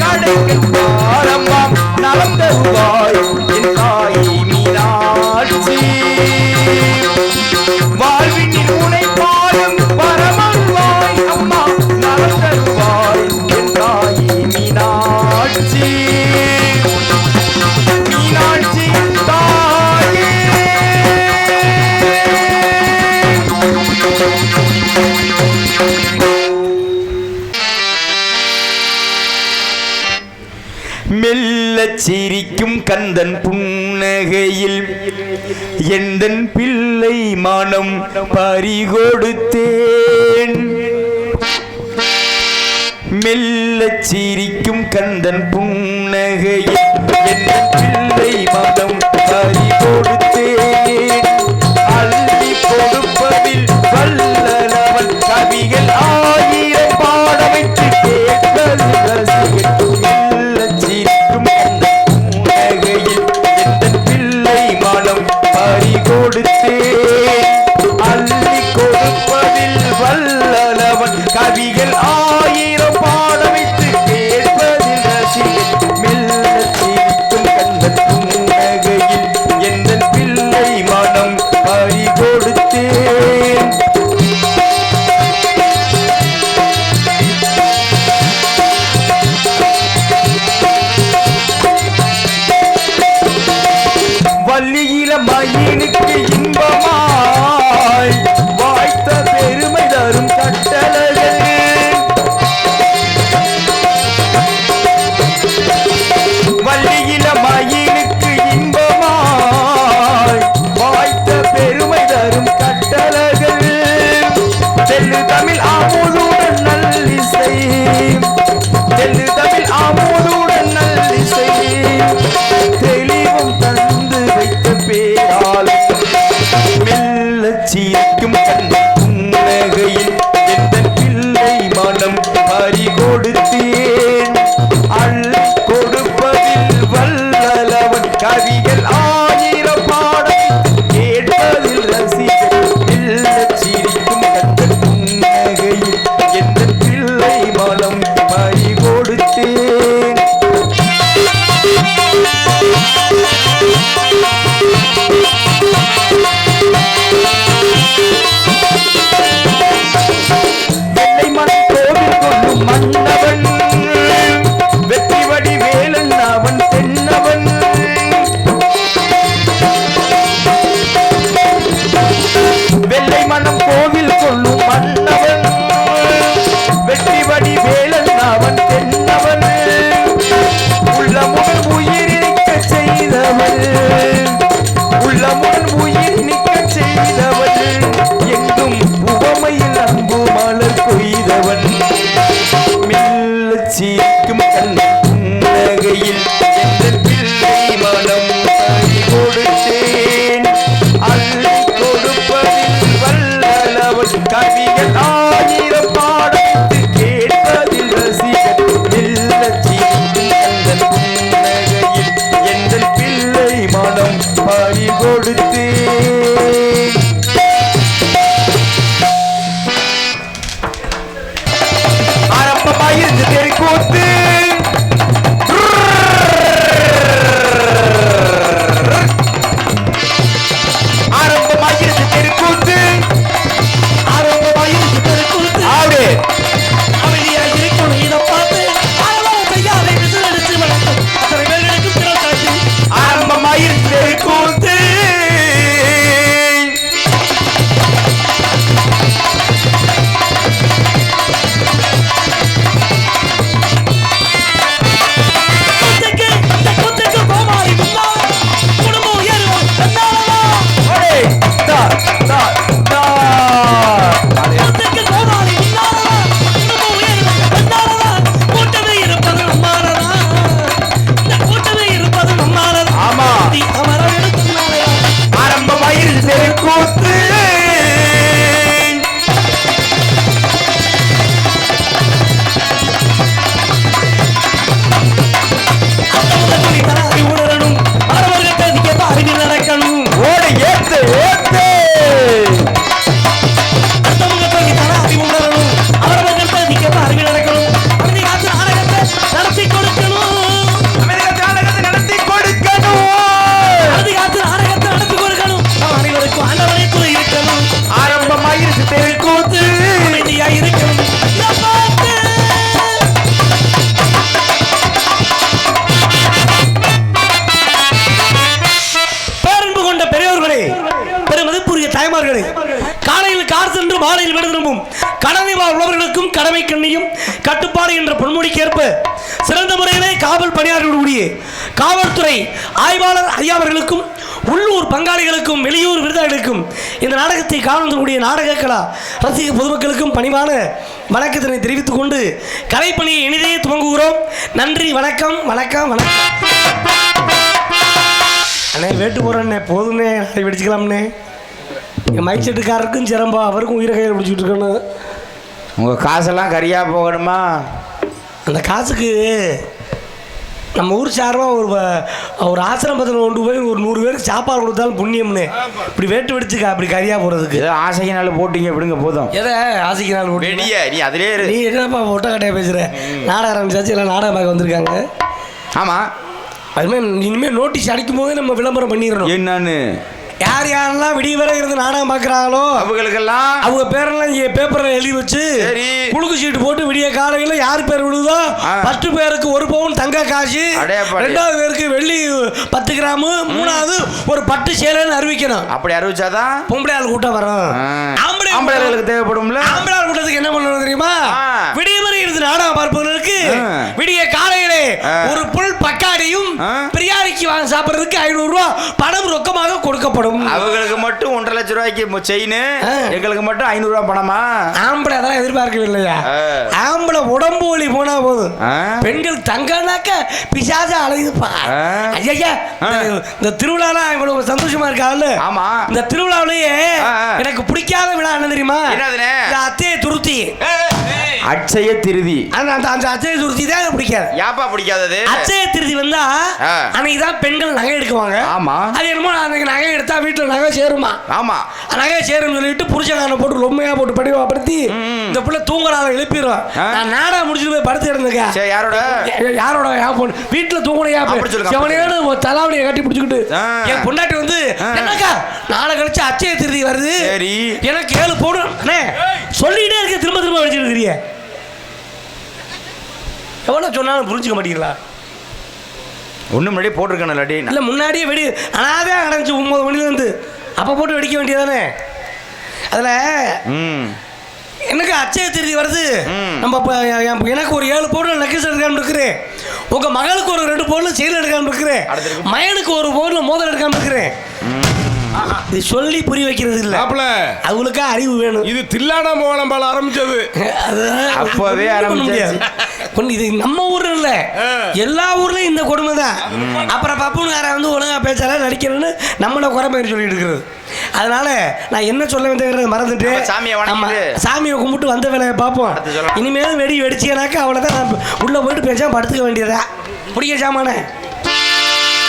கடைகள் பாரம்மா நலம் தருவாய் என் தாய் மீனாட்சி வாழ்வினில் உனை பாடும் வரமருள்வாய் அம்மா நலம் தருவாய் என் தாய் மீனாட்சி மீனாட்சி தாயே மெல்லச் சிரிக்கும் கந்தன் புன்னகையில் எந்தன் பிள்ளை மனம் பறிகொடுத்தேன் மெல்லச் சிரிக்கும் கந்தன் புன்னகையில் எந்தன் பிள்ளை மனம் பறிகொடுத்தேன் அள்ளி கொடுப்பதில் வல்லவன் கவிகள் ஆயிரம் பாட வைத்து கேட்பது ரசிகன் அள்ளி கொடுப்பதில் வல்லவன் கவிகள் ஆயிரம் பாட வைத்து கேட்பதில் ரசிகன் மெல்லச் சிரிக்கும் கந்தன் புன்னகையில் எந்தன் பிள்ளை மனம் பறிகொடுத்தேன் வள்ளியில மயிலுக்கு இன்பமாய் வாய்த்த பெருமை தரும் கட்டளைகள் வள்ளியில மயிலுக்கு இன்பமாய் வாய்த்த பெருமை தரும் கட்டளைகள் தெல்லு தமிழ் ஆமோதுடன் நல்லிசை தெல்லு தமிழ் ஆமோதுடன் நல்லிசை தெளிவும் தந்து வைத்த பேராலும் மெல்லச் சிரிக்கும் கந்தன் புன்னகையில் எந்தன் பிள்ளை மனம் பறிகொடுத்தேன் அள்ளி கொடுப்பதில் வல்லவன் கவிகள் ஆயிரம் பாடம் கேட்பதில் ரசிகன் மெல்லச் சிரிக்கும் கந்தன் புன்னகையில் எந்தன் பிள்ளை மனம் பறிகொடுத்தேன் மாலையில் விட விரும்பும் கடமை உழவர்களுக்கும் கடமை கண்ணியும் கட்டுப்பாடு என்ற பொன்மொழிக்கேற்ப சிறந்த முறையிலே காவல் பணியாற்றக்கூடிய காவல்துறை ஆய்வாளர் ஐயாவர்களுக்கும் உள்ளூர் பங்காளிகளுக்கும் வெளியூர் விருதாளிகளுக்கும் இந்த நாடகத்தை காணக்கூடிய நாடக கலா ரசிக பொதுமக்களுக்கும் பணிவான வணக்கத்தினை தெரிவித்துக் கொண்டு கலைப்பணியை இனிதே துவங்குகிறோம். நன்றி, வணக்கம் வணக்கம் வணக்கம். அண்ணே வேட்டு போகிறேண்ணே, போதும்ண்ணே, அதை வெடிச்சுக்கலாம்ண்ணே. என் மைக் செட்டுக்காரருக்கும் சிரம்பா, அவருக்கும் உயிரை கையில் பிடிச்சிட்டு இருக்கணும். உங்கள் காசெல்லாம் கரியாக போகணுமா? அந்த காசுக்கு நம்ம ஊர் சார்பாக ஒரு ஆசிரமத்தில் கொண்டு போய் ஒரு 100 பேருக்கு சாப்பாடு கொடுத்தாலும் புண்ணியம்னு. இப்படி வேட்டு வெடிச்சுக்கா, அப்படி கரியாக போகிறதுக்கு. ஏதோ ஆசைக்கினால போட்டிங்க, விடுங்க போதும். எதை ஆசைக்கினால போட்டி? நீ அதிலே நீ என்னப்பா ஒட்டக்கட்டையாக பேசுகிற? நாடகம் ஆரம்பிச்சாச்சு, எல்லாம் நாடகம் பார்க்க வந்திருக்காங்க. ஆமாம், அதுமாதிரி இனிமேல் நோட்டீஸ் அடிக்கும் போதே நம்ம விளம்பரம் பண்ணிடணும். என்னன்னு? யார் யாரெல்லாம் விடிய வரை இருந்து நாடகம் பார்க்குறாங்களோ அவங்களுக்கெல்லாம் அவங்க பேரெல்லாம் இங்கே பேப்பரில் எழுதி வச்சு குழுக்கு சீட்டு போட்டு விடிய காலையில் யார் பேர் விழுதோ 10 பேருக்கு 1 பவுன் தங்க காசு, 2வது பேருக்கு வெள்ளி 10 கிராமு, 3வது ஒரு பட்டு சேலைன்னு அறிவிக்கணும். அப்படி அறிவிச்சாதான் பொம்பளை ஆள் கூட்டம் வரும். ஆம்பளைகளுக்கு தேவைப்படும்ல. ஆம்பளை ஆள் கூட்டத்துக்கு என்ன பண்ணணும் தெரியுமா? விடிய வரை இருந்து நாடகம் பார்ப்பவர்களுக்கு விடிய காலையிலே ஒரு புல் பக்காடியும் பிரியாணிக்கு வாங்க சாப்பிட்றதுக்கு 500 ரூபா பணம் ரொக்கமாக கொடுக்கப்படும். அவங்களுக்கு மட்டும் 1.5 லட்சம் ரூபாய்க்கு செயின், எங்களுக்கு மட்டும் 500 ரூபாய் பணமா? ஆம்பளை அதான் எதிர்பார்க்கவில்லையா? ஆம்பளை உடம்பு ஒளி போனா போதும், பெண்கள் தங்கனாக்க பிசாசா அலையுதுப்பா. ஐயா, இந்த திருவிழாலாம் இவ்வளவு சந்தோஷமா இருக்காது. ஆமா, இந்த திருவிழாவிலேயே எனக்கு பிடிக்காத விழா என்ன தெரியுமா? இந்த அத்தைய துருத்தி, அட்சய திருதி. அந்த அட்சய துருத்தி தான் பிடிக்காது. யாப்பா பிடிக்காதது? அட்சய திருதி வந்தா அன்னைக்கு தான் பெண்கள் நகை எடுக்குவாங்க. ஆமா, அது என்னமோ அன்னைக்கு நகை எடுத்தா வீட்டில் நகை சேருமா? ஆமா, நகை சேரும் சொல்லிட்டு புருஷகாரனை போட்டு ரொம்மையா போட்டு படிவாப்படுத்தி இந்த பிள்ளை தூங்குறாங்க, எழுப்பிடுவான். நான் நாடகம் முடிச்சுட்டு போய் படுத்து இருந்தேன். யாரோட வீட்டில் தூங்குனையா செவனையோட தலாவணியை கட்டி பிடிச்சிக்கிட்டு என் பொண்டாட்டி வந்து என்னக்கா நாளை கழிச்சு அச்சய திருதி வருது, எனக்கு 7 போடும் சொல்லிக்கிட்டே இருக்க, திரும்ப திரும்ப வச்சுட்டு இருக்கிறீங்க. எவ்வளோ சொன்னாலும் புரிஞ்சுக்க மாட்டீங்களா? ஒன்று முன்னாடியே போட்டிருக்கேன் இல்லாட்டி இல்லை முன்னாடியே வெடி அனாதே அடைஞ்சி 9 மணிலேருந்து அப்போ போட்டு வெடிக்க வேண்டியதானே. அதில் எனக்கு அச்சய திருதி வருது, நம்ம எனக்கு ஒரு 7 பவுன் நெக்லஸ் எடுக்காமல் இருக்கிறேன், உங்கள் மகளுக்கு ஒரு 2 பவுன் செயல் எடுக்காமல் இருக்கிறேன், மகனுக்கு ஒரு பவுன் மோதல் எடுக்காமல் இருக்கிறேன். இது சொல்லி புரிய வைக்கிறது இல்ல, அவங்களுக்கா அறிவு வேணும். இது தில்லானா மோளம்பால ஆரம்பிச்சது, அப்பவே இது நம்ம ஊர்ல இல்ல, எல்லா ஊர்லயும் இந்த கொடுமை தான். அப்புறம் பப்புனுக்கார வந்து ஒழுங்கா பேச்சால நடிக்கிறேன்னு நம்மள குறை பேர் சொல்லிட்டு இருக்கிறது. அதனால நான் என்ன சொல்ல வந்தேங்கிறத மறந்துட்டு சாமியை கும்பிட்டு வந்த வேலையை பார்ப்போம். இனிமேலும் வெடி வெடிச்சேனாக்கா அவ்வளோதான், நான் உள்ள போயிட்டு பேசாம படுத்துக்க வேண்டியதா. முடிய சாமான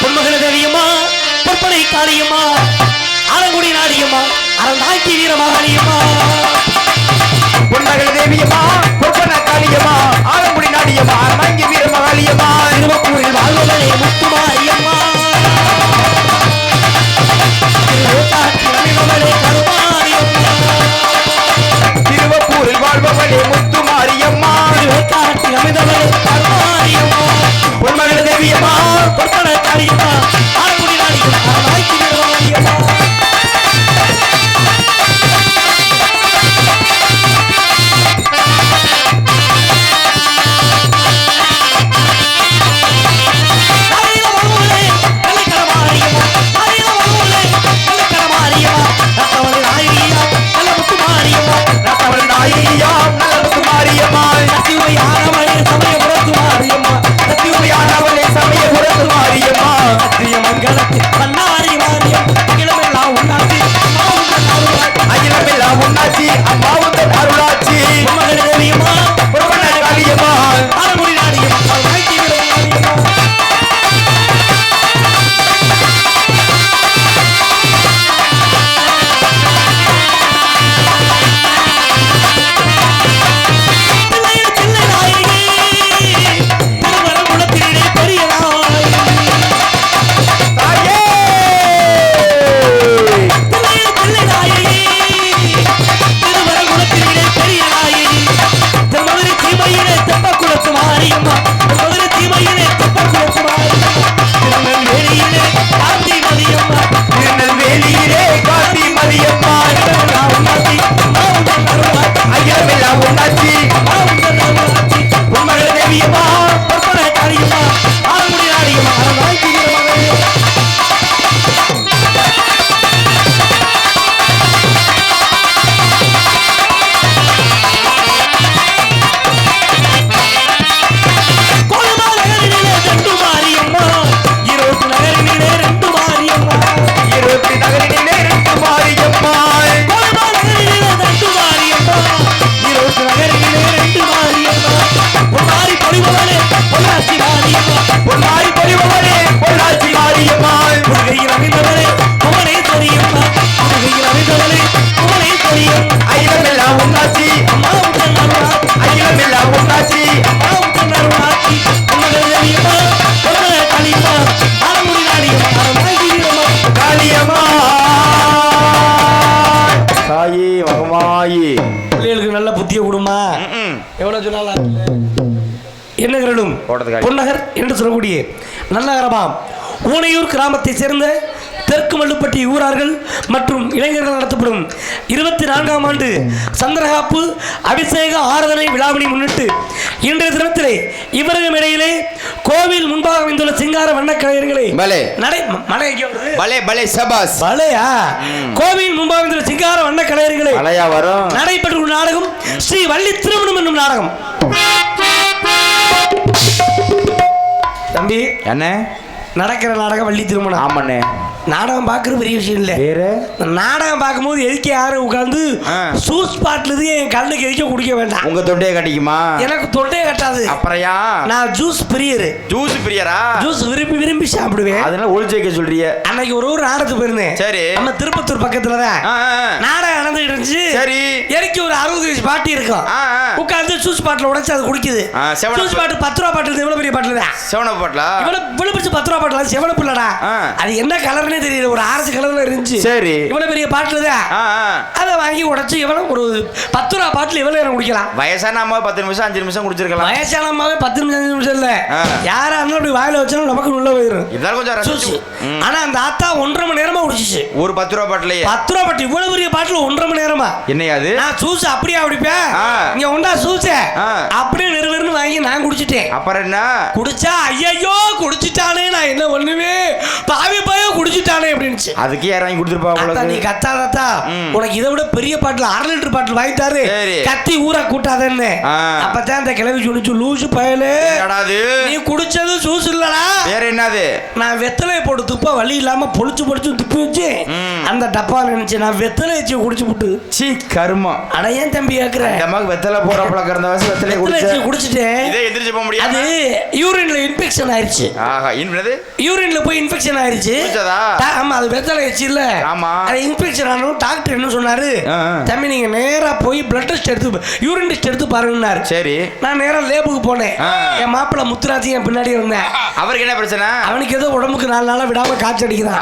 பொன்மகள தேவியம்மா, பொற்பனை காளியம்மா, ஆலங்குடி நாடியம்மா, அறந்தாக்கி வீரமகாளியம்மா. பொன்மகள தேவியம்மா, பொற்பனை காளியம்மா, ஆலங்குடி நாடியம்மா, அறந்தாக்கி வீரமகாளியம்மா. திருவப்பூரில் வாழ்வதே முத்துமாரியம்மா, திருவப்பூரில் வாழ்பவளே முத்துமாரியம்மா, காட்டில் அமைந்தவளே கருமாரியம்மா. பொன்மகள தேவியம்மா, பொற்பனை காளியம்மா, ஆலங்குடி நாடியம்மா, அறந்தாக்கி வீரமகாளியம்மா. பொன்னகர் என்று சொல்லக்கூடிய நல்லகரமாம் ஊனையூர் கிராமத்தை சேர்ந்த தெற்கு மல்லுப்பட்டி ஊரார்கள் மற்றும் இளைஞர்கள் நடத்தப்படும் 24ஆம் ஆண்டு சந்திரகாப்பு அபிஷேக ஆராதனை விழாவினை முன்னிட்டு இன்றைய தினத்திலே இவர்கள் இடையிலே கோவில் முன்பாக அமைந்துள்ள சிங்கார வண்ணக்கலைஞர்களை கோவில் முன்பாக அமைந்துள்ள சிங்கார வண்ணக்கலைஞர்களை நடைபெற்ற நாடகம் ஸ்ரீ வள்ளி திருமணம் என்னும் நாடகம். தம்பி என்ன நடக்கிற நாடகம் வள்ளி திருமணம். ஆமாண்ணே. நாடகம் பார்க்கறது பெரிய விஷயம் இல்ல. நாடகம் பார்க்கும்போது எதுக்கு யாரும் உட்கார்ந்து சூஸ் பாட்டில் என் கண்ணுக்கு எதுக்க குடிக்க வேண்டாம். உங்க தொண்டையை கட்டிக்குமா? எனக்கு தொண்டையை கட்டாது. அப்புறையா நான் ஜூஸ் பிரியரு. ஜூஸ் பிரியரா? ஜூஸ் விரும்பி விரும்பி சாப்பிடுவேன். அதனால ஒளிச்சு வைக்க சொல்றிய. அன்னைக்கு ஒரு நாடகத்துக்கு போயிருந்தேன். சரி. நம்ம திருப்பத்தூர் பக்கத்துல தான் நாடகம் நடந்துட்டு இருந்துச்சு. சரி. எனக்கு ஒரு 60 வயசு பாட்டி இருக்கும். உட்கார்ந்து ஜூஸ் பாட்டில் உடைச்சு அது குடிக்குது. ஜூஸ் பாட்டு 10 ரூபா பாட்டில் எவ்வளவு பெரிய பாட்டில் தான். செவனப் பாட்டிலா? இவ்வளவு பெரிய 10 ரூபா பாட்டில் செவனப் இல்லடா. அது என்ன கலர்னே தெரியல. ஒரு ஆரஞ்சு கலர்ல இருந்துச்சு. சரி. இவ்வளவு பெரிய பாட்டில் தான். அதை வாங்கி உடைச்சு எவ்வளவு ஒரு 10 ரூபா பாட்டில் எவ்வளவு நேரம் குடிக்கலாம்? வயசான அம்மா 10 நிமிஷம் 5 நிமிஷம் குடிச்சிருக்கலாம். வயசான அம்மாவே 10 நிமிஷம் 5 நிமிஷம் இல்ல. யாரா இருந்தாலும் அப்படி வாயில வச்சாலும் நமக்கு உள்ள போயிடும். இதெல்லாம் கொஞ்சம் ரசிச்சு. ஆனா அந்த ஆத்தா 1.5 மணி நேரமா குடிச்சிச்சு. ஒரு 10 ரூபா பாட்டிலே. 10 ரூபா பாட்டில் இவ்வளவு பெரிய பாட்டில் 1.5 மணி நேரமா? என்னையா அது? நான் ஜூஸ் அப்படியே குடிப்பேன். இங்க உண்டா ஜூஸ் அப்படியே நிறுவனு வாங்கி நான் குடிச்சிட்டேன். அப்புறம் என்ன குடிச்சா ஐயோ குடிச்சிட்டானே நான் என்ன பண்ணுவே பாவி பாயோ குடிச்சிட்டானே அப்படினுச்சு. அதுக்கு யார் வாங்கி கொடுத்துருப்பா உங்களுக்கு? நீ கத்தாதா உனக்கு இதை விட பெரிய பாட்டில் 1/2 லிட்டர் பாட்டில் வாங்கிட்டாரு கத்தி ஊரா கூட்டாதன்னு. அப்பதான் அந்த கிளவி சொல்லிச்சு லூசு பயலே நீ குடிச்சது ஜூஸ் இல்லடா வேற என்னது. நான் வெத்தலையை போட்டு துப்பா வழி இல்லாம பொழிச்சு பொழிச்சு துப்பி வச்சு அந்த டப்பால நினைச்சு நான் வெத்தலை வச்சு குடிச்சு விட்டு சீ கருமம். அட ஏன் தம்பி கேக்குறேன் நமக்கு வெத்தலை போற பழக்கம் இருந்த வயசு வெத்தலை குடிச்சிட்டேன். இதை எந்திரிச்சு போக முடியாது. அது யூரின்ல இன்ஃபெக்ஷன் ஆயிருச்சு. யூரின்ல போய் இன்ஃபெக்ஷன் ஆயிருச்சு. ஆமா அது வெத்தலை வச்சு இல்ல. ஆமா அது இன்ஃபெக்ஷன் ஆனோம். டாக்டர் என்ன சொன்னாரு தம்பி நீங்க நேரா போய் பிளட் டெஸ்ட் எடுத்து யூரின் டெஸ்ட் எடுத்து பாருங்கன்னாரு. சரி நான் நேரா லேபுக்கு போனேன். என் மாப்பிள்ள முத்துராஜி என் பின்னாடி இருந்தேன். அவருக்கு என்ன பிரச்சனை? அவனுக்கு ஏதோ உடம்புக்கு 4 நாளா விடாம காய்ச்சல் அடிக்குதான்.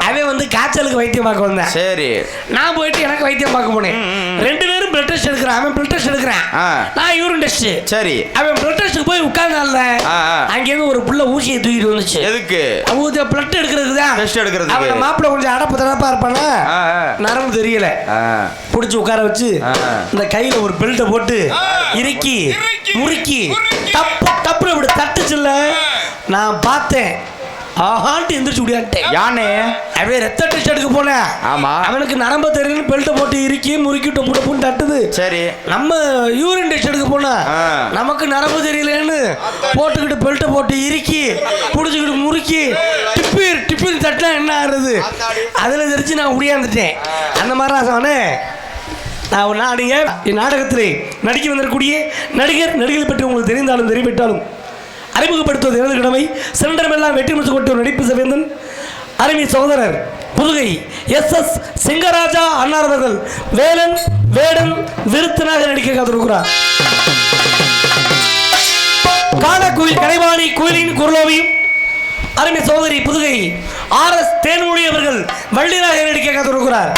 அவன் வந்து காய்ச்சலுக்கு வைத்தியம் பார்க்க வந்தேன். சரி நான் போயிட்டு எனக்கு வைத்தியம் பார்க்க போனேன். 2 பேரும் பிளட் டெஸ்ட் எடுக்கிறான். அவன் பிளட் டெஸ்ட் எடுக்கிறான். நான் யூரின் டெஸ்ட். சரி அவன் பிளட் டெஸ்ட்க்கு போய் உட்கார்ந்தான்ல அங்க இருந்து ஒரு புள்ள ஊசியை தூக்கிட்டு வந்துச்சு. எதுக்கு? அவங்க பிளட் எடுக்கிறதுக்கு தான். டெஸ்ட் எடுக்கிறதுக்கு. அவன் மாப்பிள்ள கொஞ்சம் அடப்பு தடப்பா இருப்பானா நரம்பு தெரியல. புடிச்சு உட்கார வச்சு இந்த கையில ஒரு பெல்ட்டை போட்டு இறுக்கி முறுக்கி டப்பு டப்புல இப்படி தட்டுச்சுல்ல. நான் பார்த்தேன் ஆஹான்ட்டு எந்திரிச்சு முடியாட்டேன். யானே அவன் ரத்த டெஸ்ட் எடுக்க போனேன். ஆமா அவனுக்கு நரம்பு தெரியல பெல்ட்டை போட்டு இறுக்கி முறுக்கி டொப்பு டப்புன்னு தட்டுது. சரி நம்ம யூரின் டெஸ்ட் எடுக்க போனா நமக்கு நரம்பு தெரியலன்னு போட்டுக்கிட்டு பெல்ட்டை போட்டு இறுக்கி புடிச்சுக்கிட்டு முறுக்கி டிப்பீர் டிப்பீர் தட்டினா என்ன ஆகுறது? அதில் தெரிச்சு நான் உடையாந்துட்டேன். அந்த மாதிரி ஆசானே நான் நாடுங்க என் நாடகத்திலே நடிக்க வந்திருக்கக்கூடிய நடிகர்களை பற்றி உங்களுக்கு தெரிந்தாலும் தெரிவித்தாலும் அறிமுகப்படுத்துவது எனது கடமை. சிறந்தமெல்லாம் வெற்றி முடிச்சு கொண்டு நடிப்பு சவேந்தன் அருமை சகோதரர் புதுகை SS சிங்கராஜா அன்னார் அவர்கள் வேலன் வேடன் விருத்தனாக நடிக்க காத்திருக்கிறார். காலக்குயில் கடைவாணி கோயிலின் குரலோவியும் அருமை சகோதரி புதுகை RS தேன்மொழி அவர்கள் வள்ளிராக நடிக்க காத்திருக்கிறார்.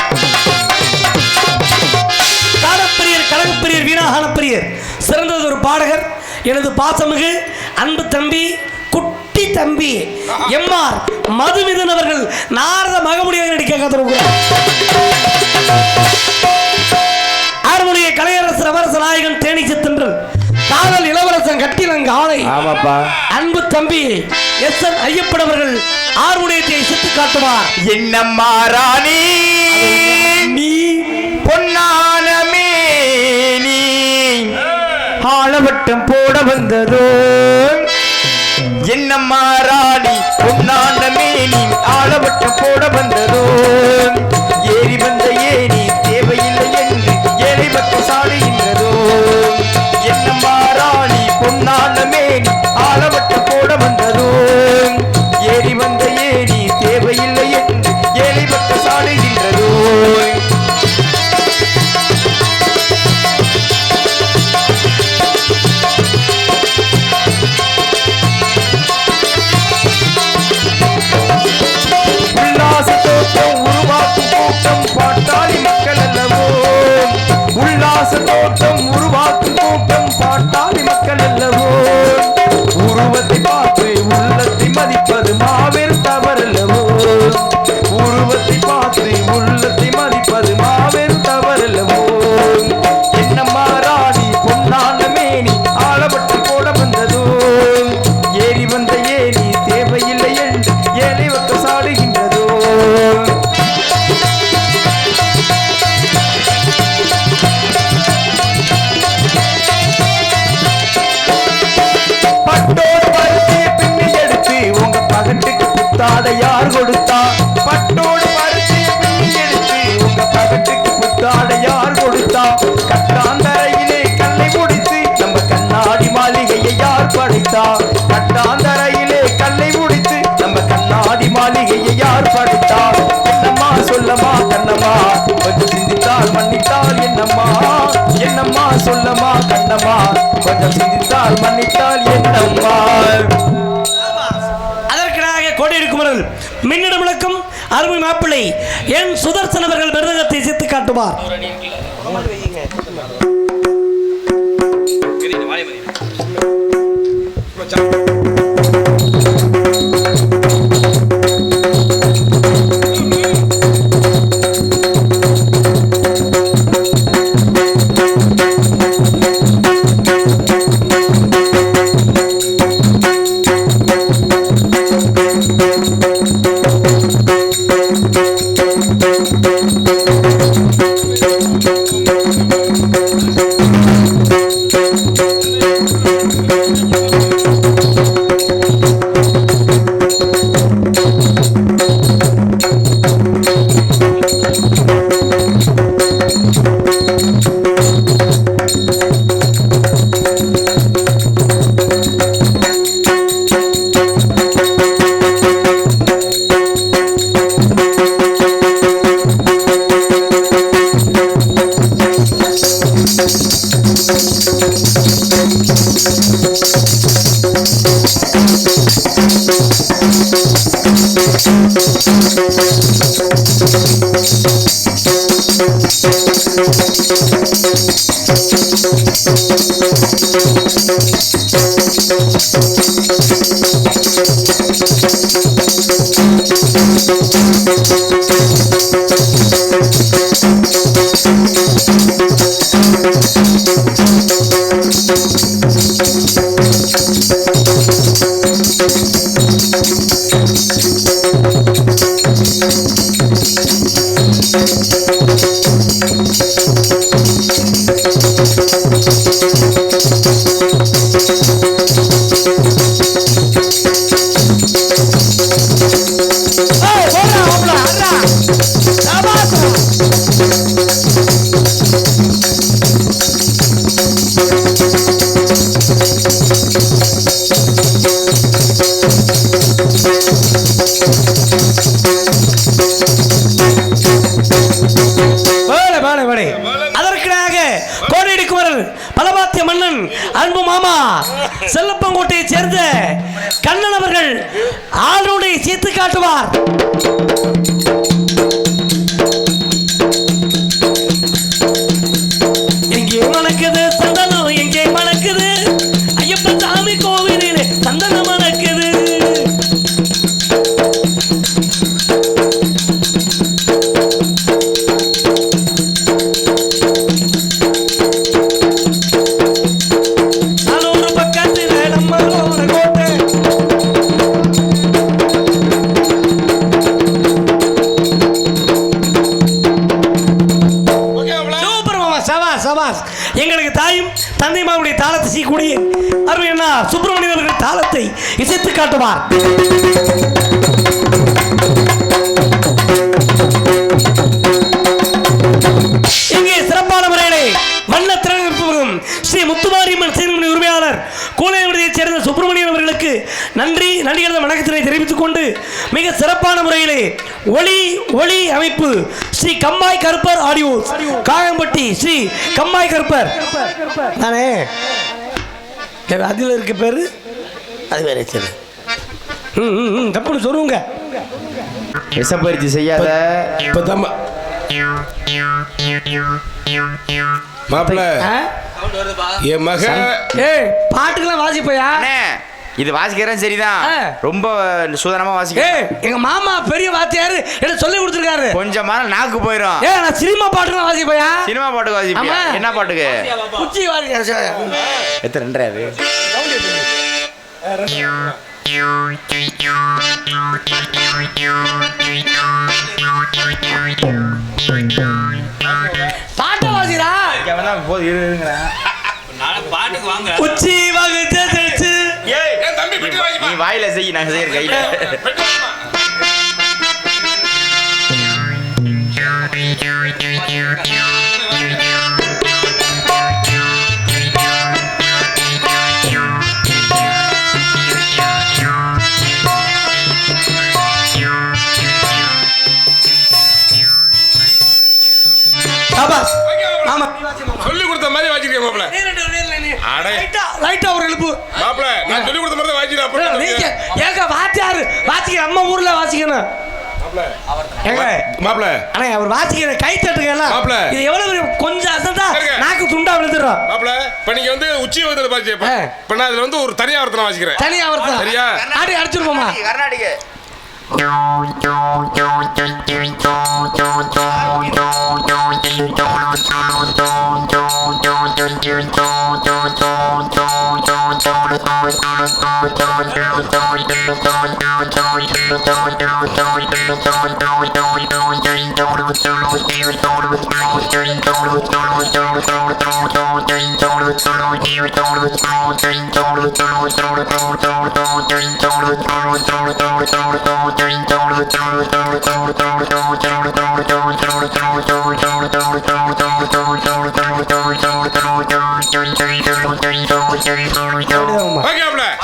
காலப்பிரியர் கழகப்பிரியர் வீணாகானப்பிரியர் சிறந்தது ஒரு பாடகர் எனது பாசமிகு அன்பு தம்பி குட்டி தம்பி MR மதுமிதன் அவர்கள் நாரத மகமுடியாக நடிக்க காத்திருக்கிறார். ஆறுமொழியை கலையரசர் அவரச நாயகன் தேனி சித்தன்றல் காதல் இளவரசன் கட்டிலங்க ஆலை அன்பு தம்பி SN ஐயப்பன் அவர்கள் ஆறுமுடியத்தை சித்து காட்டுவார். என்னம்மா ராணி நீ பொன்னானமே நீ ஆளவட்டம் போட வந்ததோ என்னம்மா ராணி பொன்னானமே நீ ஆளவட்டம் போட வந்ததோ ஏறி வந்த ஏறி தேவையில்லை என்று ஏழை பட்டு சாடுகின்றதோ என்னம்மா ராணி பொன்னானமே நீ ஆளவட்டம் போட வந்ததோ ஏறி வந்த ஏறி தேவையில்லை என்று ஏழை பட்டு சாடுகின்றதோ தோட்டம் உருவாக்கும் கூட்டம் பாட்டாளி மக்கள் அல்லவோ ஆட்டம் சாடுகின்றதோ பட்டோடு பருத்திய பின்னி எடுத்து உங்க பகட்டுக்கு புத்தாடை யார் கொடுத்தா பட்டோடு பருத்திய பின்னி எடுத்து உங்க பகட்டுக்கு புத்தாடை யார் கொடுத்தா கட்டாந்தரையிலே கல்லை முடித்து நம்ம கண்ணாடி மாளிகையை யார் படைத்தா கட்டாந்தரையிலே கல்லை முடித்து நம்ம கண்ணாடி மாளிகையை யார் படைத்தா என்னம்மா சொல்லம்மா கண்ணம்மா கொஞ்சம் சிந்தித்தால் மன்னித்தால் என்னம்மா என்னம்மா சொல்லம்மா கண்ணம்மா கொஞ்சம் சிந்தித்தால் மன்னித்தால் என்னம்மா அதற்காக கோடியிருக்கும் மின்னிடம் விளக்கும் அருமை மாப்பிள்ளை என் சுதர்சன் அவர்கள் மிருதகத்தை இசைத்து காட்டுவார். பலபாத்திய மன்னன் அன்பு மாமா செல்லப்பங்கோட்டையை சேர்ந்த கண்ணன் அவர்கள் ஆளுடைய சீத்து காட்டுவார். எங்கே மணக்குது சந்தனம், எங்கே மணக்குது ஐயப்பன் சாமி கோவிலிலே சந்தனம் மணக்குது. எங்களுக்கு தாயும் தந்தைமாவுடைய தாளத்தை செய்யக்கூடிய அருமையா சுப்பிரமணியன் அவர்கள் தாளத்தை இசைத்து காட்டுவார். இங்கே சிறப்பான முறையிலே வண்ண திறன் ஸ்ரீ முத்துமாரியம்மன் சீர்மணி உரிமையாளர் கூலையவடியைச் சேர்ந்த சுப்பிரமணியன் அவர்களுக்கு நன்றிகள வணக்கத்தினை தெரிவித்துக் கொண்டு மிக சிறப்பான முறையிலே ஒளி அமைப்பு ஸ்ரீ கம்மாய் கருப்பர் ஆடியோ காயம்பட்டி ஸ்ரீ கம்மாய் கருப்பர் தானே அதில் இருக்க பேரு அது வேற சரி தப்புன்னு சொல்லுங்க. விஷப்பயிற்சி செய்யாத மாப்பிள்ள என் மக பாட்டுக்கெல்லாம் வாசிப்பையா? இது வாசிக்கிறேன் சரிதான், ரொம்ப சூதனமா வாசிக்க. எங்க மாமா பெரிய வாத்தியாரு என்ன சொல்லி கொடுத்துருக்காரு. கொஞ்சம் மாற நாக்கு போயிடும். நான் சினிமா பாட்டுலாம் வாசிப்பையா? சினிமா பாட்டுக்கு வாசிப்பியா? என்ன பாட்டுக்கு? குச்சி வாசி. எத்தனை ரெண்டாவது பாட்டை வாசிடா. போது இருங்கிறேன். பாட்டுக்கு வாங்க. உச்சி வகுத்து நீ வாயில செய், நான் செய்யற கையில. சொல்லி கொடுத்த மாதிரி வாச்சிருக்கேன் மாப்ள. லைட்டா ஒரு எழுப்பு. மாப்ள நான் சொல்லி கொடுத்த மாதிரி தான் வாச்சிரேன். நீங்க ஏங்க வாத்தியாரு வாசிக்க நம்ம ஊர்ல வாசிக்கணும். ஏங்க மாப்ள அண்ணா அவர் வாசிக்கிற கை தட்டுங்க எல்லாம். மாப்ள. இது எவ்வளவு கொஞ்சம் அசந்தா சரிங்க. நாக்கு துண்டா விழுந்துரும். மாப்ள இப்ப நீங்க வந்து உச்சி வகுத்துல பாச்சு. இப்ப நான் அதுல வந்து ஒரு தனியா ஒருத்தனை வாசிக்கிறேன். தனியா ஒருத்தன் சரியா? ஆடி அடிச்சிருப்போமா? கர்நாடக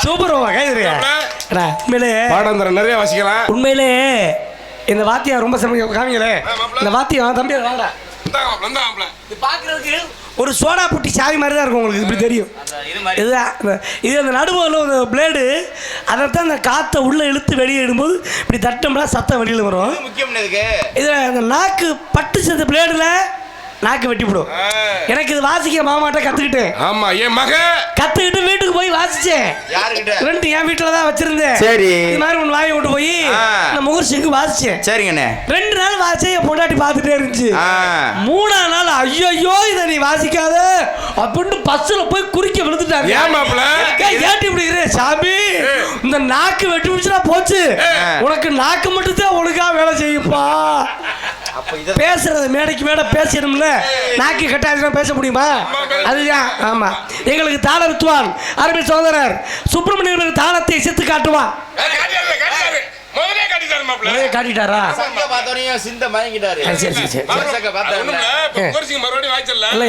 சூப்பர்மா கைதுறியா? உண்மையிலே பாடம் தர நிறைய வாசிக்கலாம். உண்மையிலே இந்த வாத்தியம் ரொம்ப சிறந்த காமிங்களே. இந்த வாத்தியம் தம்பி வாடா. இது பார்க்கறதுக்கு ஒரு சோடா புட்டி சாவி மாதிரி தான் இருக்கும். உங்களுக்கு இப்படி தெரியும். இதுதான் இது அந்த நடுவில் ஒரு பிளேடு. அதைத்தான் அந்த காற்றை உள்ளே இழுத்து வெளியே இடும்போது இப்படி தட்டோம்னா சத்தம் வெளியில் வரும். முக்கியம் இதுக்கு. இதில் அந்த நாக்கு பட்டு சேர்ந்த பிளேடில் நாக்கு வெட்டிவிடும். எனக்கு இது வாசிக்க மாமாட்ட கற்றுக்கிட்டேன். ஆமா என் மக கற்றுக்கிட்டு வீட்டுக்கு போய் வாசிச்சேன். யாருக்கிட்ட? ரெண்டு என் வீட்டில் தான் வச்சிருந்தேன். சரி. இது மாதிரி ஒன்று வாங்கி விட்டு போய் இந்த முகர்சிக்கு வாசிச்சேன். சரிங்கண்ணே. 2 நாள் வாசிச்சு என் பொண்டாட்டி பார்த்துட்டே இருந்துச்சு. 3ஆம் நாள் ஐயோ இதை நீ வாசிக்காத அப்படின்னு பஸ்ஸில் போய் குறிக்க விழுந்துட்டாங்க. ஏன் மாப்ள ஏட்டி இப்படி சாமி இந்த நாக்கு வெட்டி முடிச்சுனா போச்சு. உனக்கு நாக்கு மட்டும் தான் ஒழுங்கா வேலை செய்யுப்பா. பேசுறது மேடைக்கு மேடை பேசணும்ல. நாக்கு கட்டாயமா பேச முடியுமா? அதுதான். ஆமா எங்களுக்கு தாள வித்துவான் அருமை சகோதரர் சுப்பிரமணியன் தாளத்தை சித்து காட்டுவான். காட்டிட்டாரா? சிந்த மயங்கிட்டாரு.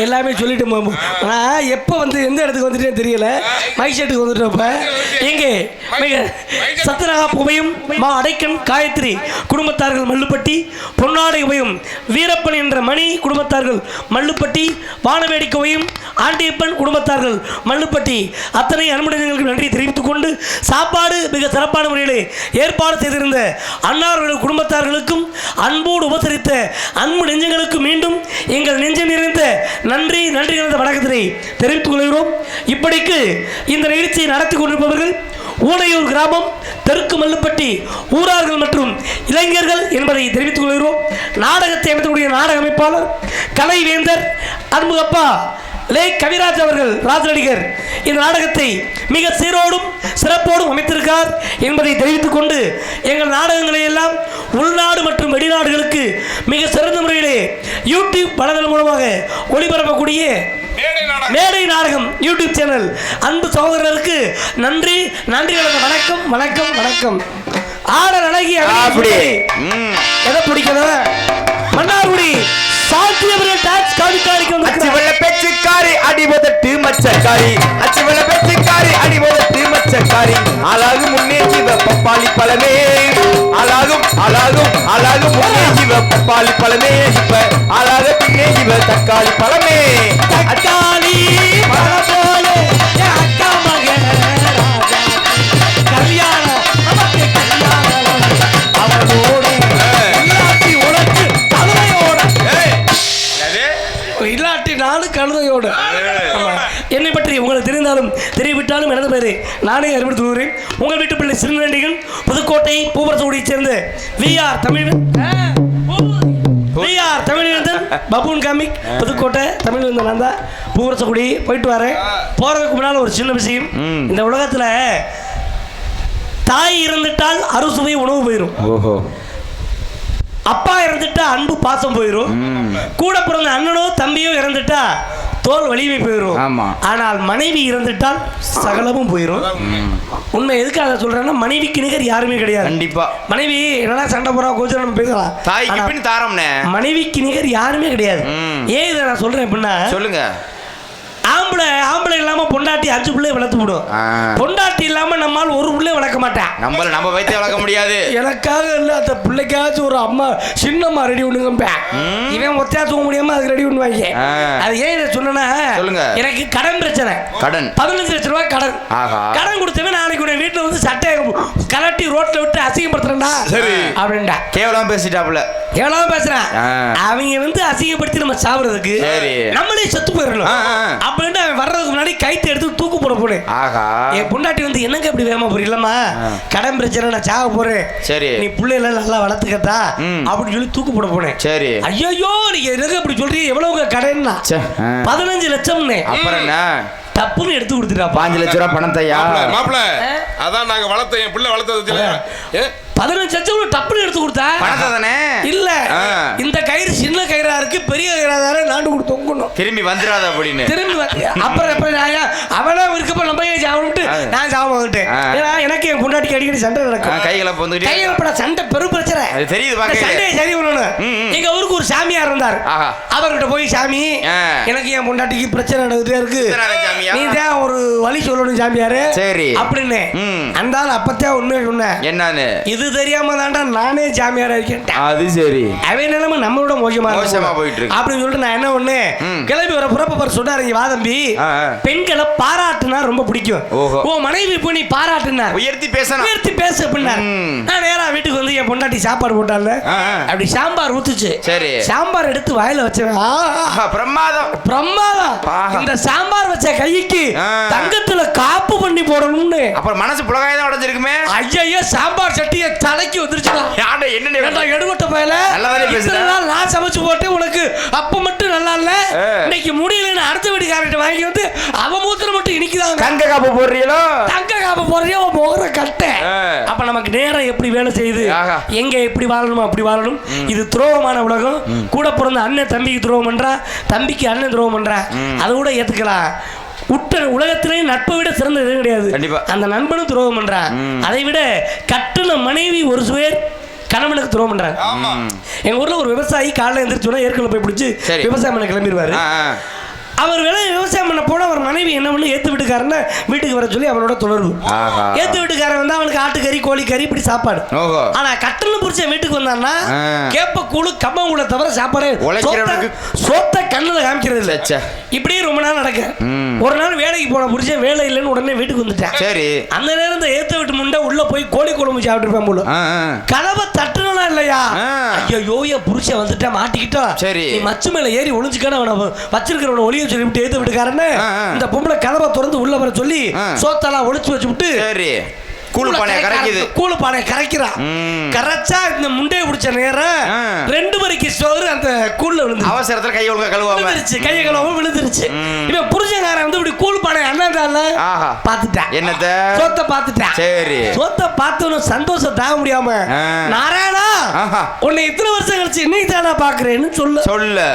எல்லாமே சொல்லிட்டு நான் எப்போ வந்து எந்த இடத்துக்கு வந்துட்டேன்னு தெரியல. மைக் செட்டுக்கு வந்துட்டப்ப எங்கே சத்யநாகா புகையும் மா அடைக்கன் காயத்ரி குடும்பத்தார்கள் மல்லுப்பட்டி, பொன்னாடை உபயம் வீரப்பன் என்ற மணி குடும்பத்தார்கள் மல்லுப்பட்டி, வானவேடி குவையும் ஆண்டியப்பன் குடும்பத்தார்கள் மல்லுப்பட்டி அத்தனை அன்புடையங்களுக்கு நன்றி தெரிவித்துக் கொண்டு சாப்பாடு மிக சிறப்பான முறையில் ஏற்பாடு செய்திருந்த அன்னார்கள் குடும்பத்தார்களுக்கும் அன்போடு உபசரித்த அன்பு நெஞ்சங்களுக்கு மீண்டும் எங்கள் நெஞ்சம் நிறைந்த நன்றி கலந்த வணக்கத்தினை தெரிவித்துக் கொள்கிறோம். இப்படிக்கு இந்த நிகழ்ச்சியை நடத்தி கொண்டிருப்பவர்கள் ஊனையூர் கிராமம் தெற்கு மல்லுப்பட்டி ஊரார்கள் மற்றும் இளைஞர்கள் என்பதை தெரிவித்துக் கொள்கிறோம். நாடகத்தை அமைக்கக்கூடிய நாடக அமைப்பாளர் கலைவேந்தர் அன்புகப்பா லே கவிராஜ் அவர்கள் ராஜநடிகர் இந்த நாடகத்தை மிக சீரோடும் சிறப்போடும் அமைத்திருக்கிறார் என்பதை தெரிவித்துக் கொண்டு எங்கள் நாடகங்களை எல்லாம் உள்நாடு மற்றும் வெளிநாடுகளுக்கு மிக சிறந்த முறையிலே யூடியூப் வலைதளம் மூலமாக ஒளிபரப்பக்கூடிய மேடை நாடகம் யூடியூப் சேனல் அன்பு சகோதரருக்கு நன்றி வணக்கம் வணக்கம் வணக்கம். ஆடல் அழகி எதை பிடிக்கணும்? மன்னார்குடி சாத்தியவர்கள் டாக்ஸ் காவிக்காரிக்கு அச்சுவல பேச்சுக்காரி அடிபதட்டு மச்சக்காரி, அச்சுவல பேச்சுக்காரி அடிபதட்டு மச்சக்காரி, அழகு முன்னே ஜீவ பப்பாளி பழமே, அழகும் அழகும் அழகும் முன்னே ஜீவ பப்பாளி பழமே, இப்ப அழகு பின்னே ஜீவ தக்காளி பழமே, தக்காளி பழம் போல அக்கா மகன் கல்யாணம் நமக்கு கல்யாணம் அவனோடு உனக்கு கழுதையோட இல்லாட்டி நாலு கழுதையோடு. என்னை பற்றி உங்களுக்கு தெரிந்தாலும் தெரியவிட்டாலும் எனது பேரு நானே அறிவுறுத்தி வருகிறேன். உங்கள் வீட்டு பிள்ளை சிறுநண்டிகள் புதுக்கோட்டை பூவரசகுடியைச் சேர்ந்த VR Tamilvendhan baboon comic Pudukkottai Tamilvendhan. நான் தான் பூவரசகுடி போயிட்டு வரேன். போகிறதுக்கு முன்னால் ஒரு சின்ன விஷயம். இந்த உலகத்தில் தாய் இறந்துட்டால் அறுசுவை உணவு போயிடும். ஓஹோ. அப்பா இறந்துட்டா அன்பு பாசம் போயிடும். கூட பிறந்த அண்ணனோ தம்பியோ இறந்துட்டா தோல் வலிமை போயிடும். ஆமா. ஆனால் மனைவி இறந்துட்டால் சகலமும் போயிடும். உண்மை எதுக்காக சொல்றேன்னா மனைவிக்கு நிகர் யாருமே கிடையாது. கண்டிப்பா. மனைவி என்னன்னா சண்டை போறா கொஞ்சம் நம்ம பேசலாம். தாய்க்கு பின் தாரம்னே. மனைவிக்கு நிகர் யாருமே கிடையாது. ஏன் இதை நான் சொல்றேன் அப்படின்னா, சொல்லுங்க. ஆம்பளை இல்லாம பொண்டாட்டி 5 பிள்ளை வளர்த்து விடும். பொண்டாட்டி இல்லாம நம்மால் ஒரு பிள்ளை வளர்க்க மாட்டேன். நம்ம வயிற்று வளர்க்க முடியாது. எனக்காக இல்ல, அந்த பிள்ளைக்காச்சும் ஒரு அம்மா சின்னம்மா ரெடி பண்ணுங்க. இவன் ஒத்தையா தூங்க முடியாம அதுக்கு ரெடி பண்ணுவாங்க. அது ஏன் இதை சொன்னா, எனக்கு கடன் பிரச்சனை. கடன் 15 லட்சம் ரூபாய் கடன். கடன் கொடுத்தவன் நாளைக்கு உடைய வீட்டுல வந்து சட்டை கலட்டி ரோட்ல விட்டு அசிங்கப்படுத்துறா அப்படின்டா. கேவலம் பேசிட்டாப்புல. எவ்வளவு பேசுறேன். அவங்க வந்து அசிங்கப்படுத்தி நம்ம சாப்பிடுறதுக்கு நம்மளே செத்து போயிடணும் அப்படின்னு அவன் வர்றதுக்கு முன்னாடி கைத்தை எடுத்து தூக்கு போட போனேன். என் பொண்டாட்டி வந்து என்னங்க இப்படி வேகமா போறீங்களா, கடன் பிரச்சனை, நான் சாக போறேன், சரி நீ பிள்ளைல நல்லா வளர்த்துக்கத்தா அப்படின்னு சொல்லி தூக்கு போட போனேன். சரி. ஐயோ நீங்க என்னங்க இப்படி சொல்றீங்க, எவ்வளவு கடன்னா 15 லட்சம்னு. அப்புறம் என்ன தப்புன்னு எடுத்து கொடுத்துட்டா. 5 லட்சம் ரூபாய் பணம் தையா மாப்பிள்ள. அதான் நாங்க வளர்த்த என் பிள்ளை வளர்த்தது 15 லட்சம் டப்புன்னு எடுத்து கொடுத்தா பணத்தானே இல்ல. இந்த கயிறு சின்ன கயிறா இருக்கு, பெரிய கயிறா நாண்டு கொடுத்து தொங்கணும். திரும்பி வந்துடாத அப்படின்னு திரும்பி அப்புறம் அவனா இருக்கப்ப நம்ம சாப்பிட்டு நான் சாப்பிட்டேன். எனக்கு என் பொண்டாட்டிக்கு அடிக்கடி சண்டை நடக்கும். கைகளை சண்டை பெரும் பிரச்சனை தெரியுது. சண்டையை சரி பண்ணணும். எங்க ஊருக்கு ஒரு சாமியார் இருந்தார். அவர்கிட்ட போய், சாமி எனக்கு என் பொண்டாட்டிக்கு பிரச்சனை நடந்துட்டே இருக்கு, நீ தான் ஒரு வழி சொல்லணும் சாமியாரு சரி அப்படின்னு. அந்த ஆள் அப்பத்தான் உண்மையை சொன்னேன். என்னன்னு இது தெரியாம தான்டா நானே சாமியாரா இருக்கேன். அது சரி. அவன் நிலைமை நம்மளோட மோசமா போயிட்டு இருக்கு அப்படின்னு சொல்லிட்டு நான் என்ன ஒண்ணு கிளம்பி வர புறப்ப சொன்னாரு, இங்க வாதம்பி பெண்களை பாராட்டுனா ரொம்ப பிடிக்கும். ஓ மனைவி போய் நீ பாராட்டுனா உயர்த்தி பேச அப்படின்னா நான் நேரா வீட்டுக்கு வந்து என் பொண்டாட்டி சாப்பாடு போட்டால அப்படி சாம்பார் ஊத்துச்சு. சரி. சாம்பார் எடுத்து வாயில வச்சேன். பிரமாதம் பிரமாதம். இந்த சாம்பார் வச்ச கைக்கு தங்கத்துல காப்பு பண்ணி போடணும்னு அப்புறம் மனசு புலகாயதான் உடைஞ்சிருக்குமே. ஐயா சாம்பார் சட்டியை தலைக்கு வந்துருச்சுடா. என்ன எடுபட்ட பயல நான் சமைச்சு போட்டு உனக்கு அப்ப மட்டும் நல்லா இல்ல, இன்னைக்கு முடியலன்னு அடுத்த வீட்டுக்காரர்கிட்ட வாங்கி வந்து அவ மூத்திர மட்டும் இனிக்குதாங்க. தங்க காப்பு போடுறீங்களோ, தங்க காப்பு போடுறியோ முகர கட்ட. அப்ப நமக்கு நேரம் எப்படி வேலை செய்யுது, எங்க எப்படி வாழணுமோ அப்படி வாழணும். இது துரோகமான உலகம். கூட பிறந்த அண்ணன் தம்பிக்கு துரோகம் பண்றா, தம்பிக்கு அண்ணன் துரோகம் பண்றா, அதை கூட ஏத்துக்கலாம். உலகத்திலே நட்பை விட சிறந்தது கிடையாது. அந்த நண்பனும் துரோகம் பண்றான். அதை விட கட்டுன மனைவி ஒரு சுயர் கணவனுக்கு துரோகம் பண்றாங்க. எங்க ஊர்ல ஒரு விவசாயி காலைல எந்திரிச்சோன்னா ஏற்கனவே போய் பிடிச்சி விவசாயம் பண்ண கிளம்பிடுவாரு. அவர் விவசாயம் பண்ண போன அவர் மனைவி என்ன பண்ணு ஏத்து வீட்டுக்காரன்னு வீட்டுக்கு வர சொல்லி அவனோட தொடர்பு. ஏத்து வீட்டுக்காரன் வந்து அவனுக்கு ஆட்டுக்கறி கோழிக்கறி இப்படி சாப்பாடு. ஆனா கட்டணம் புடிச்ச வீட்டுக்கு வந்தான்னா கேப்ப கூழு கம்பம் கூட தவிர சாப்பாடு சோத்த கண்ணுல காமிக்கிறது இல்ல. இப்படியே ரொம்ப நாள் நடக்க. ஒரு நாள் வேலைக்கு போன புடிச்ச வேலை இல்லைன்னு உடனே வீட்டுக்கு வந்துட்டேன். சரி. அந்த நேரம் இந்த ஏத்து வீட்டு முண்டை உள்ள போய் கோழி குழம்பு சாப்பிட்டு இருப்பேன் போல. கதவை தட்டுனா இல்லையா, ஐயோ என் புருஷன் வந்துட்டா மாட்டிக்கிட்டோம், சரி நீ மச்சு மேல ஏறி ஒளிஞ்சுக்கான அவனை வச்சிருக்கிறவன ஒளிய சொல்லிவிட்டு ஏத்து விட்டுக்காரன்னு இந்த பொம்பளை கதவை திறந்து உள்ள வர சொல்லி சோத்தெல்லாம் ஒளிச்சு வச்சு விட்டு கூழு பானை கரைக்கிறான். கரைச்சா இந்த முண்டையை பிடிச்ச நேரம் 2 மணிக்கு சோறு அந்த கூழ்ல விழுந்து அவசரத்துல கையை கழுவாம விழுந்துருச்சு. இவன் புருஷங்காரன் வந்து இப்படி கூழ் பானை அண்ணாண்டால பாத்துட்டான். என்னத்த சோத்த பாத்துட்டான். சரி. சோத்த பார்த்தவனும் சந்தோஷம் தாங்க முடியாம, நாராயணா உன்னை இத்தனை வருஷம் கழிச்சு இன்னைக்கு தானா பாக்குறேன்னு சொல்ல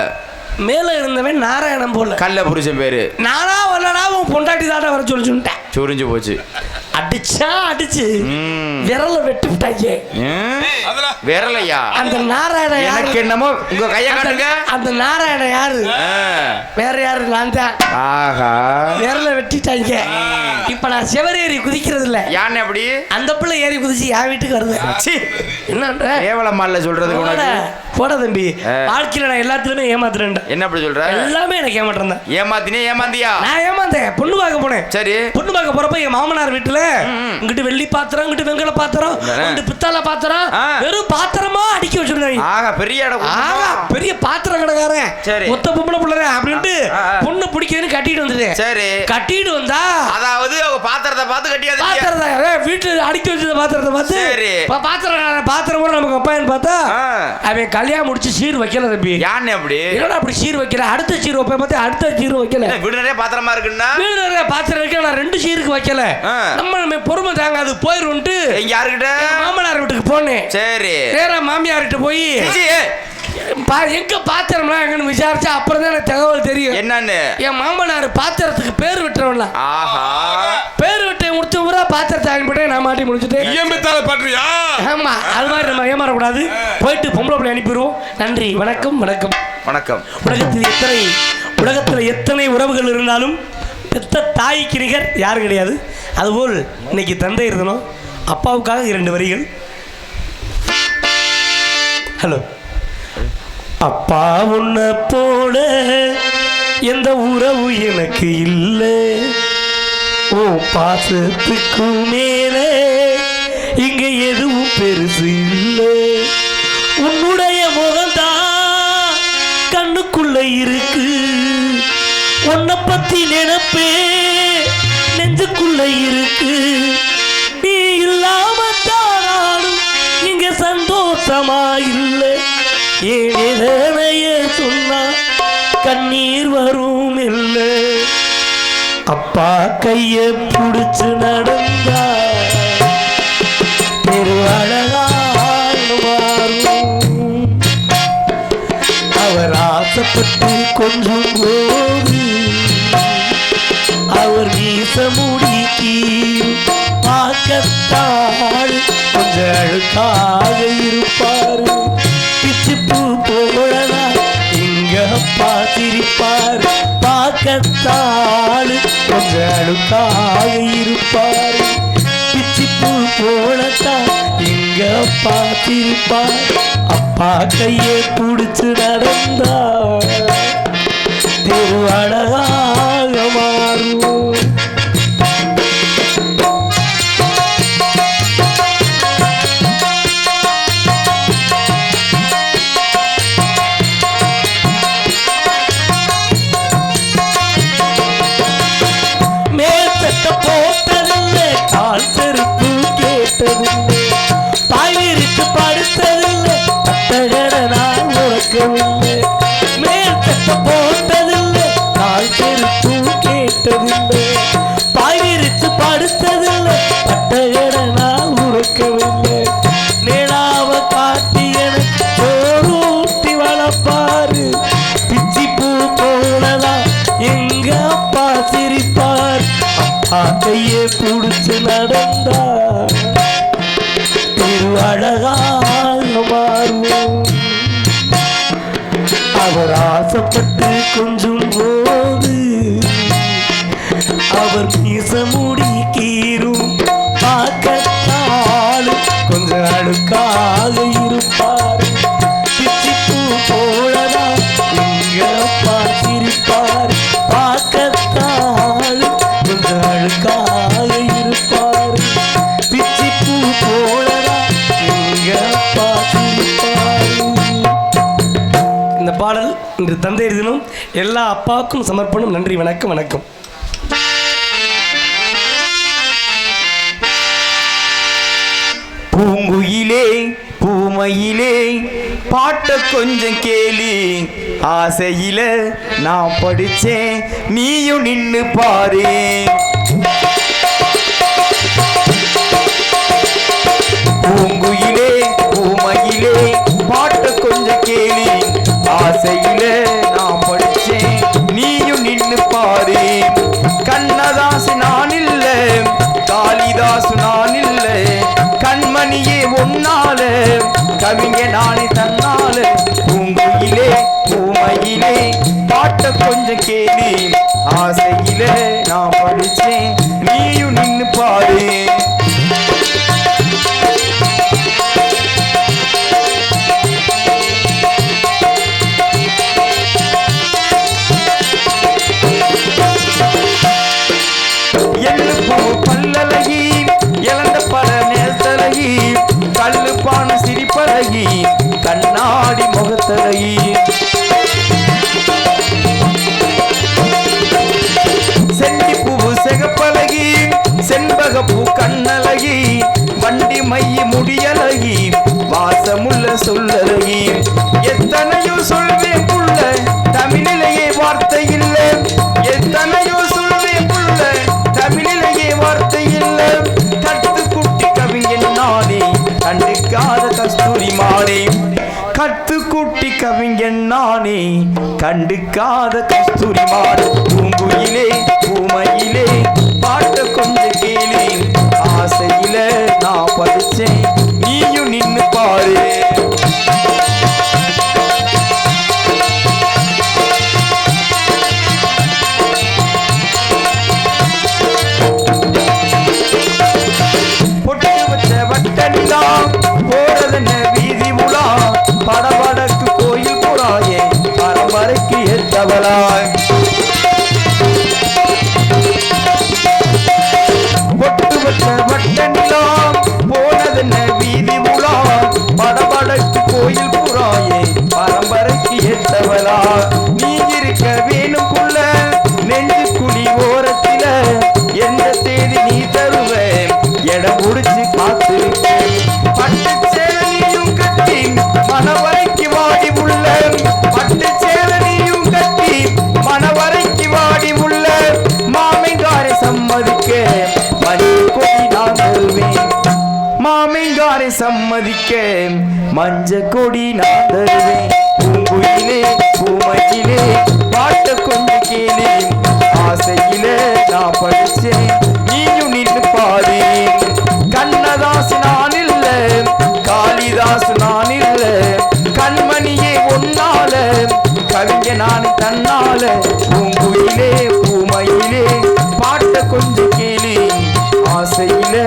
மேல இருந்தவன் நாராயணன் போல கல்ல புருஷன் பேரு. நானா வரலடா உன் பொண்டாட்டி தாண்டா வர சொல்லிட்டேன். சுரிஞ்சு போச்சு. அடிச்சு விரல வெட்டி விட்டாங்க. விரலையா? அந்த நாராயணன் எனக்கு என்னமோ உங்க கைய காட்டுங்க. அந்த நாராயணன் யாரு? வேற யாரு? நான் தான். ஆஹா விரல வெட்டிட்டாங்க. இப்ப நான் செவரேறி குதிக்கிறது இல்ல. யானை அப்படி அந்த பிள்ளை ஏறி குதிச்சு என் வீட்டுக்கு வருது. என்னன்ற ஏவலமால சொல்றதுக்கு உனக்கு போட தம்பி. வாழ்க்கையில நான் எல்லாத்துலயுமே ஏமாத்துறேன். என்ன அப்படி சொல்ற? எல்லாமே எனக்கு ஏமாத்துறேன். ஏமாந்தியா? நான் ஏமாந்தேன். பொண்ணு பார்க்க போனேன். சரி. பொண்ணு பார்க்க போறப்ப என் மாமனார் வீட்டுல இங்கிட்டு வெள்ளி பாத்திரம், இங்கிட்டு வெங்கல பாத்திரம், இங்கிட்டு பித்தளை பாத்திரம், வெறும் பாத்திரமா அடிக்க வச்சிருந்தாங்க. இருந்தாங்க. ஆக பெரிய இடம் ஆகா பெரிய பாத்திர கடைக்காரன் சரி. மொத்த பொம்பளை பிள்ளை அப்படின்ட்டு ஆ, ஆ. பொண்ணு பிடிக்குதுன்னு கட்டிட்டு வந்துட்டேன். சரி. கட்டிட்டு வந்தா அதாவது அவங்க பாத்திரத்தை பார்த்து கட்டியாது. பாத்திரத்தை வீட்டுல அடுக்கி வச்ச பாத்திரத்தை பார்த்து சரி. பாத்திரம் கூட நமக்கு அப்பான்னு பார்த்தா ஆ. அவன் கல்யாணம் முடிச்சு சீர் வைக்கல தம்பி. யானை அப்படி என்னடா அப்படி சீர் வைக்கல, அடுத்த சீர் வைப்பேன் பார்த்து அடுத்த சீர் வைக்கல. என்ன வீடு நிறைய பாத்திரமா இருக்குன்னா வீடு நிறைய பாத்திரம் இருக்கு, நான் 2 சீருக்கு வைக்கல. ஆ. நம்ம பொறுமை தாங்க அது போயிருன்ட்டு எங்க யாருக்கிட்ட மாமனார் வீட்டுக்கு போனேன். சரி நேரா மாமியார்கிட்ட போய் ஜி, எங்க பாத்திரம்லாம் எங்கன்னு விசாரிச்சா அப்புறம் தான் எனக்கு தகவல் தெரியும். என்னன்னு என் மாமனார் பாத்திரத்துக்கு பேர் விட்டுறவன்ல, ஆஹா பேர் விட்டு முடிச்ச பூரா பாத்திரத்தை வாங்கி போட்டேன். நான் மாட்டி முடிச்சுட்டேன். இயம்பித்தால பண்றியா? ஆமா அது மாதிரி நம்ம ஏமாறக்கூடாது. போயிட்டு பொம்பளை பிள்ளை அனுப்பிடுவோம். நன்றி வணக்கம் வணக்கம் வணக்கம். உலகத்தில் எத்தனை உறவுகள் இருந்தாலும் பெத்த தாய்க்கு நிகர் யாரும் கிடையாது. அதுபோல் இன்னைக்கு தந்தை இருந்தனும் அப்பாவுக்காக 2 வரிகள். ஹலோ. அப்பா உன்னை போல எந்த உறவு எனக்கு இல்லை, ஓ பாசத்துக்கு மேலே இங்க எதுவும் பெருசு இல்லை. உன்னுடைய முகம்தான் கண்ணுக்குள்ள இருக்கு, உன்னை பத்தி நினைப்பே நெஞ்சுக்குள்ள இருக்கு. நீ இல்லாம தானாலும் இங்க சந்தோஷமா இல்லை. ஏனைய சொன்னா கண்ணீர் வரும் இல்லை. அப்பா கைய புடிச்சு நடந்தா ஒரு அழகாய் மாறும். அவர் ஆசைப்பட்டு கொஞ்சம் போது அவர் வீச முடிக்கி பார்க்கத்தாள் கொஞ்சம் அழுக்காக இருப்பார். பிச்சுப்பூ போலனா எங்க அப்பா சிரிப்பார். பார்க்கத்தாள் கொஞ்சம் அழுக்காக இருப்பார். பிச்சுப்பூ போலத்தான் எங்க அப்பா சிரிப்பார். அப்பா கையை பிடிச்சு நடந்தா தெரு அழகாக மாறும். மேற்சட்ட போட்டதில்லை, கால் செருப்பு கேட்டதில்லை, பாய் விரித்து படுத்ததில்லை, பட்டகட நான் உறக்கவில்லை. மேற்சட்ட போட்டதில்லை, கால் செருப்பு கேட்டதில்லை, பாய் விரித்து படுத்ததில்லை, பட்டகட நான் உறக்கவில்லை. நிலாவ காட்டி எனக்கு சோறு ஊட்டி வளர்ப்பாரு. பிச்சி பூ போலதான் எங்க அப்பா சிரிப்பார். அப்பா கையை பிடிச்சு நடந்தா திரு அழகாக மாறும். அவர் ஆசைப்பட்டு கொஞ்சம் போது அவர் மீச முடி கீரும். பார்க்கத்தாலும் கொஞ்சம் அழுக்காக இருப்பார். பிச்சிப்பூ போலதான் எங்க அப்பா சிரிப்பார். பார்க்கத்தாலும் கொஞ்சம் அழுக்காக இருப்பார். பிச்சிப்பூ போலதான் எங்க அப்பா சிரிப்பார். இந்த பாடல் இன்று தந்தை தினம் எல்லா அப்பாவுக்கும் சமர்ப்பணம். நன்றி வணக்கம் வணக்கம். பூங்குயிலே பூமையிலே பாட்ட கொஞ்சம் கேளு, ஆசையில நான் படிச்சேன் நீயும் நின்னு பாரு. பூங்குயிலே பூமையிலே பாட்ட கொஞ்சம் கேளு, ஆசையில நான் படிச்சேன் நீயும் நின்னு பாரு. கண்ணதாசு நான் இல்ல, காளிதாசு நான் இல்ல, கண்மணியே ஒன்னால கவிங்க நாளை தன்னால. பூங்குயிலே பூமையிலே பாட்ட கொஞ்சம் கேளு, ஆசையில நான் படிச்சேன் நீயும் நின்னு பாரு. எள்ளு பூ பல்லழகி இழந்த பல நேசலகி, கல்லு பான சிரிப்பழகி, கண்ணாடி முகத்தழகி செண்டி பூவு செகப்பழகி செண்பகப்பூ கண்ணழகி வண்டி மைய முடியழகி வாசமுள்ள சொல்லழகி எத்தனையோ சொல்வேன் புள்ள தமிழிலேயே வார்த்தை இல்லை எத்தனையோ சொல்வேன் புள்ள தமிழிலேயே வார்த்தை இல்லை கட்டு குட்டி கவிஞன் நானே கண்டுக்காத கஸ்தூரி மானே கட்டு குட்டி கவிஞன் நானே கண்டுக்காத கஸ்தூரி மாடு பூங்குயிலே பூமையிலே பாட்ட கொஞ்சம் கேளு ஆசையில நான் படிச்சேன் நீயும் நின்னு பாரு பொட்டு வச்ச வட்டனிலா போறதென்ன வீதி உலா படபடக்கு கோயில் புறாயே பரம்பரைக்கு ஏற்றவளாய் பொட்டு வச்ச வட்டனிலா போனதென்ன வீதி உலா படபடக்கு கோயில் புறாயே பரம்பரைக்கு ஏற்றவளா நீ இருக்க வேணும் புள்ள நெஞ்சு குழி ஓரத்தில எந்த தேதி நீ தருவேன் இடம் முடிச்சு காத்திருக்கேன் பட்டு சேலையும் கட்டி மனவரைக்கு வாடி உள்ள பட்டு சேலையும் கட்டி மனவரைக்கு வாடி உள்ள மாமிங்காரை சம்மதிக்க மஞ்சள் கொடி நான் தருவேன் மாமிங்காரை சம்மதிக்க மஞ்சள் கொடி நான் தருவேன் பூங்குயிலே பூமையிலே பாட்ட கொஞ்சம் கேளு ஆசையிலே நான் படிச்சேன் நீயும் நின்று பாரு கண்ணதாசு நான் இல்ல காளிதாசு நான் இல்ல கண்மணியே ஒன்னால கவிஞ நான் தன்னால பூங்குயிலே பூமையிலே பாட்ட கொஞ்சம் கேளு ஆசையிலே